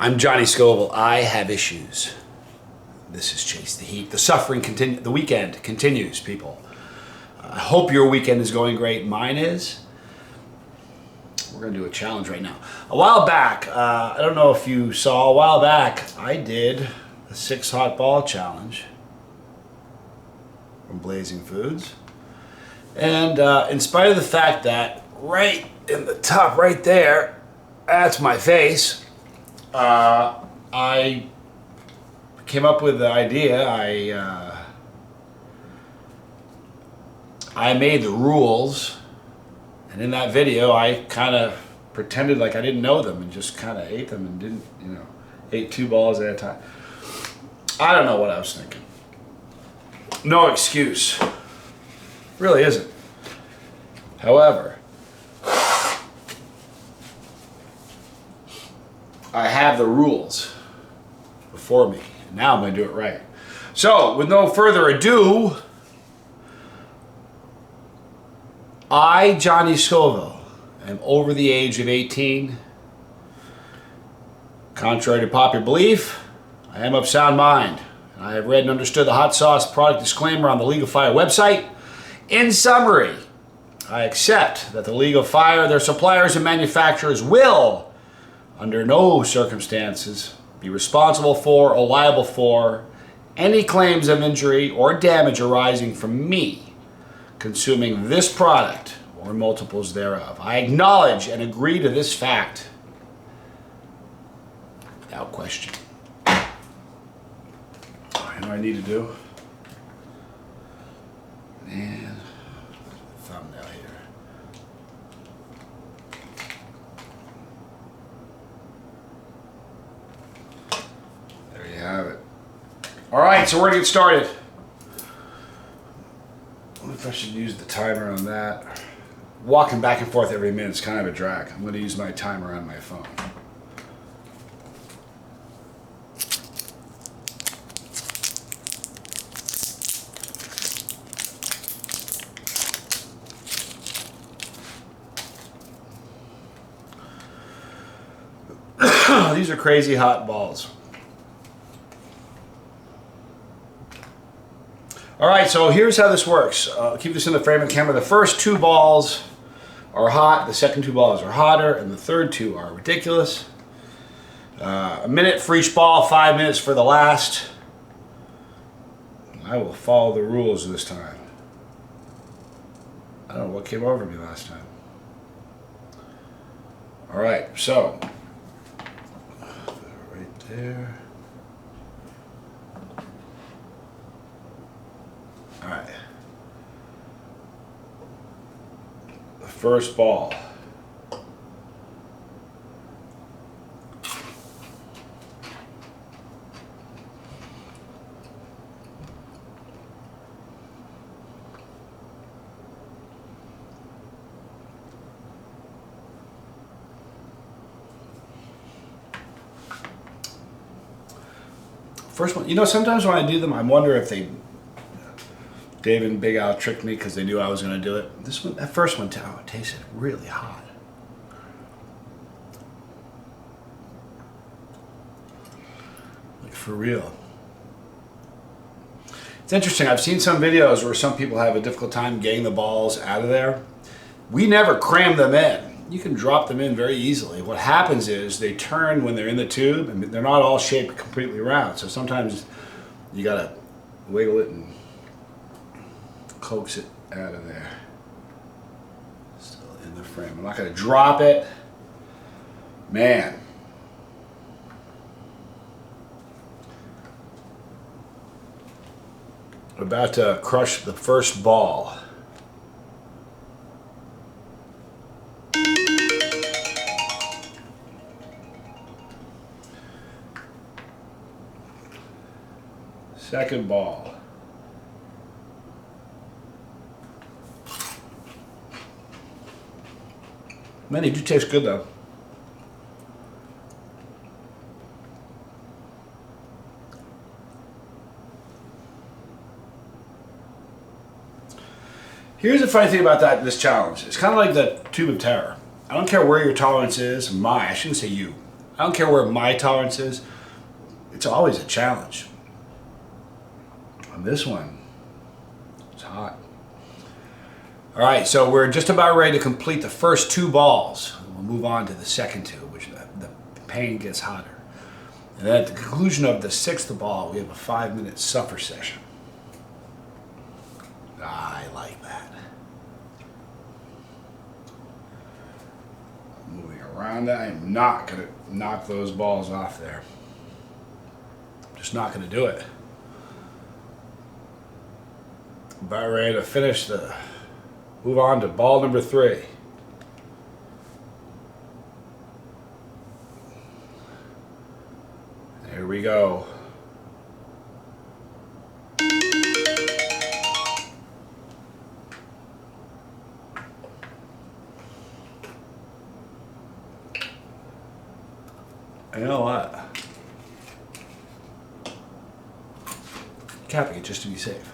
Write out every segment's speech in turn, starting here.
I'm Johnny Scoville. I have issues. This is Chase the Heat. The suffering continues. The weekend continues, people. I hope your weekend is going great. Mine is. We're going to do a challenge right now. A while back, I don't know if you saw, a while back, I did the 6 hot ball challenge from Blazing Foods. And in spite of the fact that right in the top, right there, that's my face. I came up with the idea. I made the rules, and in that video I kind of pretended like I didn't know them and just kind of ate them and didn't, ate 2 balls at a time. I don't know what I was thinking. No excuse. Really isn't. However, I have the rules before me, and now I'm going to do it right. So, with no further ado, I, Johnny Scoville, am over the age of 18. Contrary to popular belief, I am of sound mind. I have read and understood the hot sauce product disclaimer on the League of Fire website. In summary, I accept that the League of Fire, their suppliers and manufacturers will, under no circumstances, be responsible for or liable for any claims of injury or damage arising from me consuming this product or multiples thereof. I acknowledge and agree to this fact without question. You know what I need to do? And thumbnail here. There you have it. All right, so we're gonna get started. I wonder if I should use the timer on that. Walking back and forth every minute is kind of a drag. I'm gonna use my timer on my phone. These are crazy hot balls. All right, so here's how this works. Keep this in the frame of the camera. The first 2 balls are hot, the second 2 balls are hotter, and the third 2 are ridiculous. A minute for each ball, 5 minutes for the last. I will follow the rules this time. I don't know what came over me last time. All right, so right there. All right. The first ball. First one, sometimes when I do them, I wonder if Dave and Big Al tricked me because they knew I was going to do it. That first one tasted really hot. Like for real. It's interesting. I've seen some videos where some people have a difficult time getting the balls out of there. We never cram them in. You can drop them in very easily. What happens is they turn when they're in the tube, and they're not all shaped completely round. So sometimes you got to wiggle it and coax it out of there. Still in the frame. I'm not going to drop it. Man. I'm about to crush the first ball. Second ball. Man, they do taste good though. Here's the funny thing about this challenge. It's kind of like the tube of terror. I don't care where your tolerance is. I shouldn't say you. I don't care where my tolerance is. It's always a challenge. On this one, it's hot. All right, so we're just about ready to complete the first 2 balls. We'll move on to the second 2, which the pain gets hotter. And then at the conclusion of the 6th ball, we have a 5-minute suffer session. I like that. Moving around that, I'm not going to knock those balls off there. I'm just not going to do it. About ready to finish the... Move on to ball number 3. Here we go. You know what? Capping it just to be safe.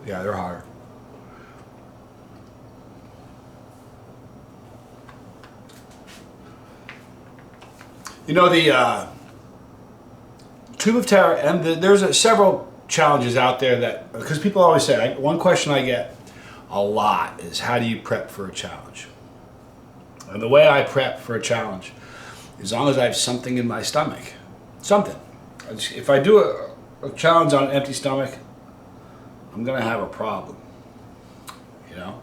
Yeah, they're hotter. You know, the Tube of Terror, and there's several challenges out there that, because people always say, one question I get a lot is, how do you prep for a challenge? And the way I prep for a challenge, as long as I have something in my stomach, something. If I do a challenge on an empty stomach, I'm gonna have a problem, you know?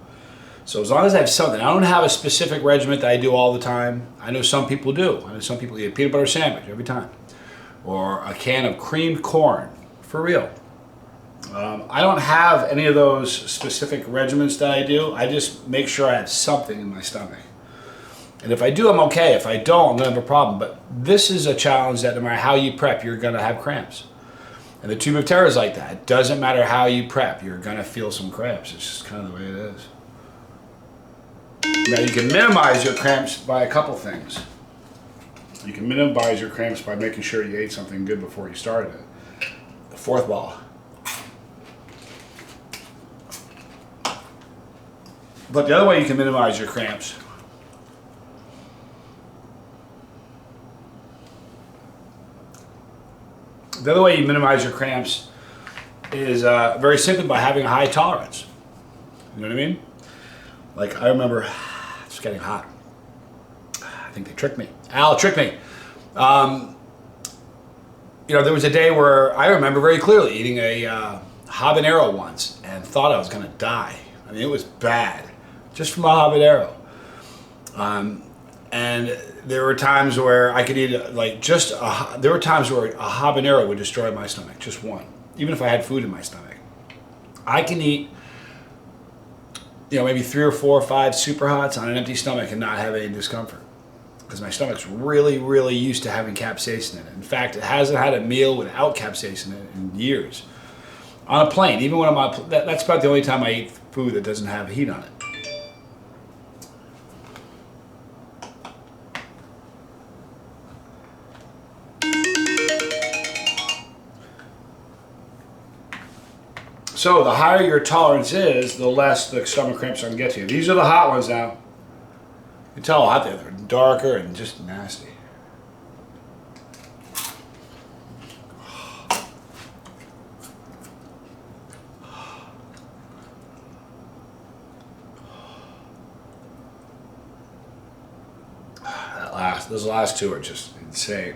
So as long as I have something, I don't have a specific regimen that I do all the time. I know some people do. I know some people eat a peanut butter sandwich every time, or a can of creamed corn, for real. I don't have any of those specific regimens that I do. I just make sure I have something in my stomach. And if I do, I'm okay. If I don't, I'm gonna have a problem. But this is a challenge that no matter how you prep, you're gonna have cramps. And the Tube of Terror is like that. It doesn't matter how you prep, you're gonna feel some cramps. It's just kind of the way it is. Now you can minimize your cramps by a couple things. You can minimize your cramps by making sure you ate something good before you started it. The 4th ball. But the other way you can minimize your cramps is very simply by having a high tolerance. You know what I mean? Like, I remember, it's getting hot. I think they tricked me. Al tricked me. You know, there was a day where I remember very clearly eating a habanero once and thought I was gonna die. I mean, it was bad, just from a habanero. And there were times where I could eat there were times where a habanero would destroy my stomach, just one. Even if I had food in my stomach. I can eat, you know, maybe 3 or 4 or 5 super hots on an empty stomach and not have any discomfort. Because my stomach's really, really used to having capsaicin in it. In fact, it hasn't had a meal without capsaicin in it in years. On a plane, even when I'm on, that's about the only time I eat food that doesn't have heat on it. So the higher your tolerance is, the less the stomach cramps are going to get to you. These are the hot ones now. You can tell how hot they are. They're darker and just nasty. Those last 2 are just insane.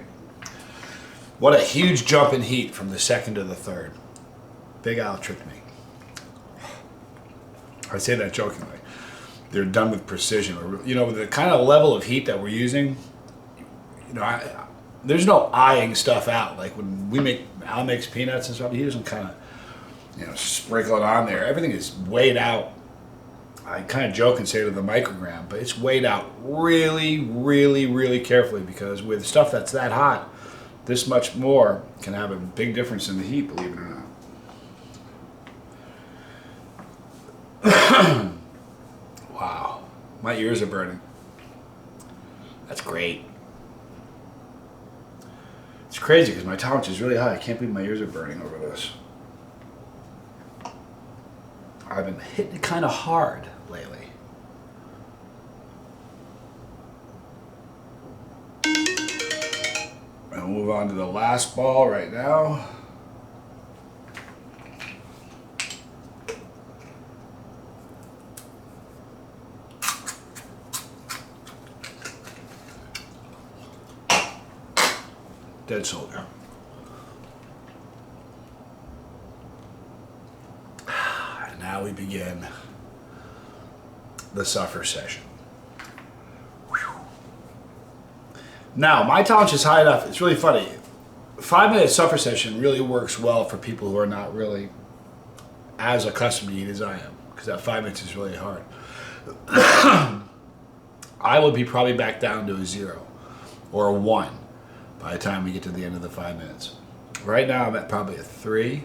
What a huge jump in heat from the 2nd to the 3rd. Big Al tricked me. I say that jokingly. They're done with precision. You know, the kind of level of heat that we're using, you know, there's no eyeing stuff out. Like when Al makes peanuts and stuff, he doesn't kind of, you know, sprinkle it on there. Everything is weighed out. I kind of joke and say to the microgram, but it's weighed out really, really, really carefully, because with stuff that's that hot, this much more can have a big difference in the heat, believe it or not. Wow, my ears are burning. That's great. It's crazy because my tolerance is really high. I can't believe my ears are burning over this. I've been hitting it kind of hard lately. I'll move on to the last ball right now. Dead soldier. And now we begin the suffer session. Now, my tolerance is high enough. It's really funny. 5-minute suffer session really works well for people who are not really as accustomed to eat as I am, because that 5 minutes is really hard. I would be probably back down to a 0 or a 1 by the time we get to the end of the 5 minutes. Right now, I'm at probably a 3.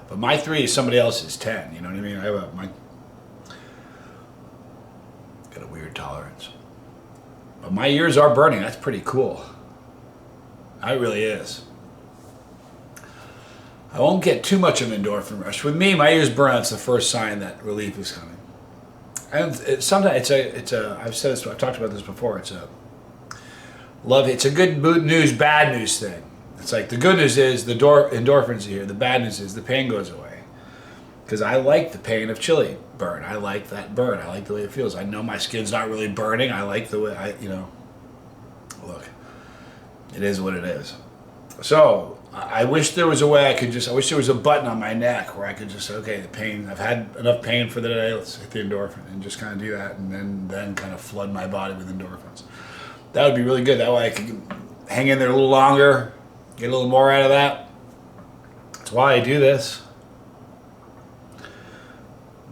But my 3 is somebody else's 10. You know what I mean? I have got a weird tolerance. But my ears are burning. That's pretty cool. It really is. I won't get too much of an endorphin rush. With me, my ears burn. That's the first sign that relief is coming. And sometimes it's a. I've said this. I've talked about this before. It's a good news, bad news thing. It's like the good news is the endorphins are here. The bad news is the pain goes away. Because I like the pain of chili burn. I like that burn. I like the way it feels. I know my skin's not really burning. I like the way look, it is what it is. So I wish there was a way I wish there was a button on my neck where I could just say, okay, the pain, I've had enough pain for the day, let's hit the endorphin and just kind of do that and then kind of flood my body with endorphins. That would be really good. That way I could hang in there a little longer, get a little more out of that. That's why I do this.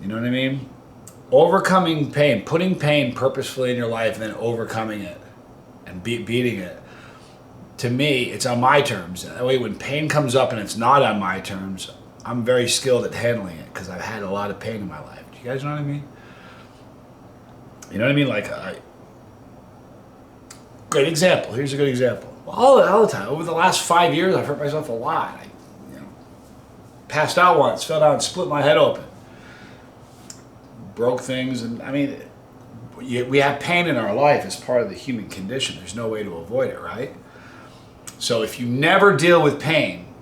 You know what I mean? Overcoming pain, putting pain purposefully in your life and then overcoming it and beating it. To me, it's on my terms. That way when pain comes up and it's not on my terms, I'm very skilled at handling it because I've had a lot of pain in my life. Do you guys know what I mean? You know what I mean? Like, great example. Here's a good example. All the time. Over the last 5 years, I've hurt myself a lot. I passed out once, fell down, split my head open. Broke things, and I mean, we have pain in our life as part of the human condition. There's no way to avoid it, right? So if you never deal with pain,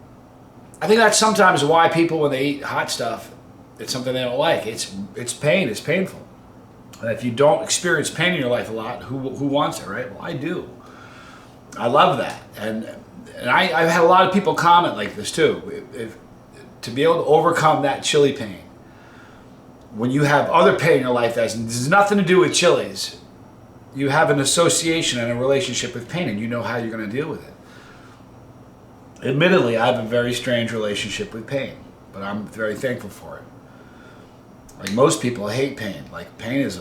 I think that's sometimes why people, when they eat hot stuff, it's something they don't like. It's pain. It's painful. And if you don't experience pain in your life a lot, who wants it, right? Well, I do. I love that, and I've had a lot of people comment like this too. To be able to overcome that chili pain. When you have other pain in your life that has nothing to do with chilies, you have an association and a relationship with pain, and you know how you're going to deal with it. Admittedly, I have a very strange relationship with pain, but I'm very thankful for it. Like most people, I hate pain. Like pain is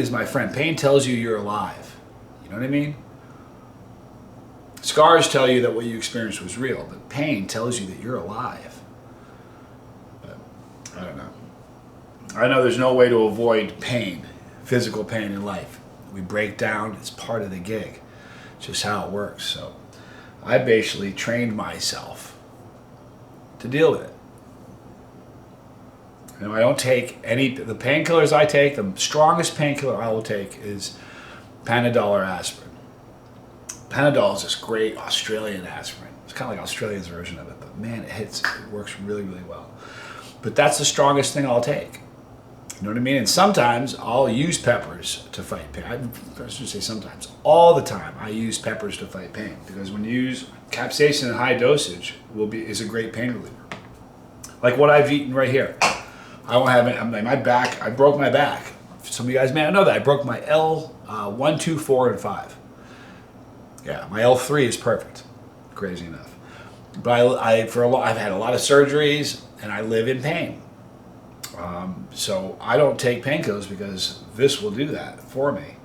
my friend. Pain tells you you're alive. You know what I mean? Scars tell you that what you experienced was real, but pain tells you that you're alive. But I don't know. I know there's no way to avoid pain, physical pain in life. We break down, it's part of the gig. It's just how it works. So I basically trained myself to deal with it. You know, I don't take the painkillers I take, the strongest painkiller I will take is Panadol or aspirin. Panadol is this great Australian aspirin. It's kind of like Australia's version of it, but man, it works really, really well. But that's the strongest thing I'll take. You know what I mean? And sometimes I'll use peppers to fight pain. I should say sometimes. All the time I use peppers to fight pain because when you use capsaicin in high dosage is a great pain reliever. Like what I've eaten right here. I don't have it. My back. I broke my back. Some of you guys may not know that I broke my L1, 2, 4, and 5. Yeah, my L3 is perfect. Crazy enough. But I've had a lot of surgeries and I live in pain. So I don't take painkillers because this will do that for me.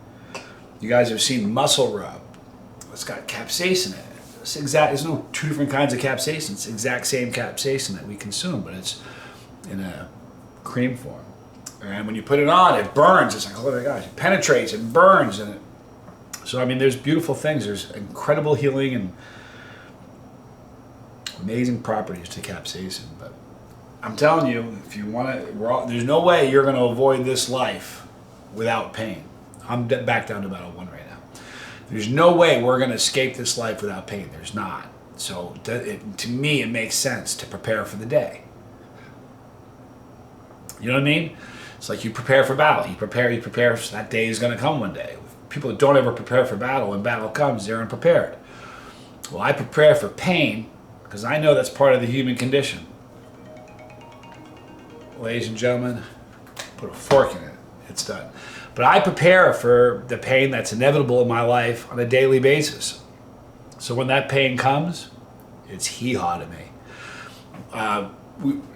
You guys have seen Muscle Rub. It's got capsaicin in it. There's no two different kinds of capsaicin. It's the exact same capsaicin that we consume, but it's in a cream form. And when you put it on, it burns. It's like, oh my gosh, it penetrates, it burns. So, I mean, there's beautiful things. There's incredible healing and amazing properties to capsaicin. But I'm telling you, if you want to, there's no way you're going to avoid this life without pain. I'm back down to battle 1 right now. There's no way we're going to escape this life without pain. There's not. So to me, it makes sense to prepare for the day. You know what I mean? It's like you prepare for battle. You prepare. So that day is going to come one day. People that don't ever prepare for battle, when battle comes, they're unprepared. Well, I prepare for pain because I know that's part of the human condition. Ladies and gentlemen, put a fork in it. It's done. But I prepare for the pain that's inevitable in my life on a daily basis. So when that pain comes, it's hee-haw to me.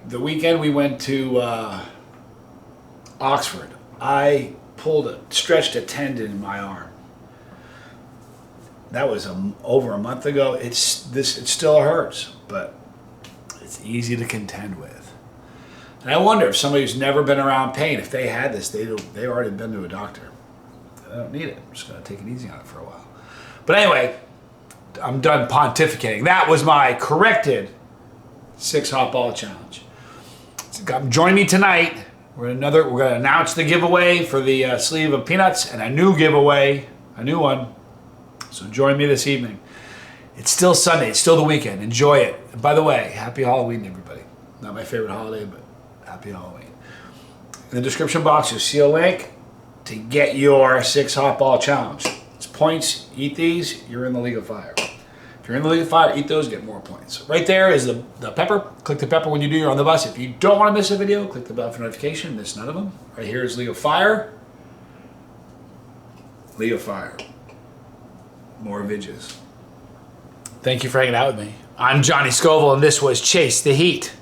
The weekend we went to Oxford. I stretched a tendon in my arm. That was over a month ago. It still hurts, but it's easy to contend with. And I wonder if somebody who's never been around pain, if they had this, they've already been to a doctor. I don't need it. I'm just going to take it easy on it for a while. But anyway, I'm done pontificating. That was my corrected 6 hot ball challenge. Join me tonight. We're going to announce the giveaway for the sleeve of peanuts and a new giveaway, a new one. So join me this evening. It's still Sunday. It's still the weekend. Enjoy it. And by the way, happy Halloween, everybody. Not my favorite holiday, but happy Halloween. In the description box, you'll see a link to get your 6 hot ball challenge. It's points. Eat these. You're in the League of Fire. If you're in the League of Fire, eat those, get more points. Right there is the pepper. Click the pepper when you do. You're on the bus. If you don't want to miss a video, click the bell for notification. Miss none of them. Right here is League of Fire. League of Fire. More vidges. Thank you for hanging out with me. I'm Johnny Scoville, and this was Chase the Heat.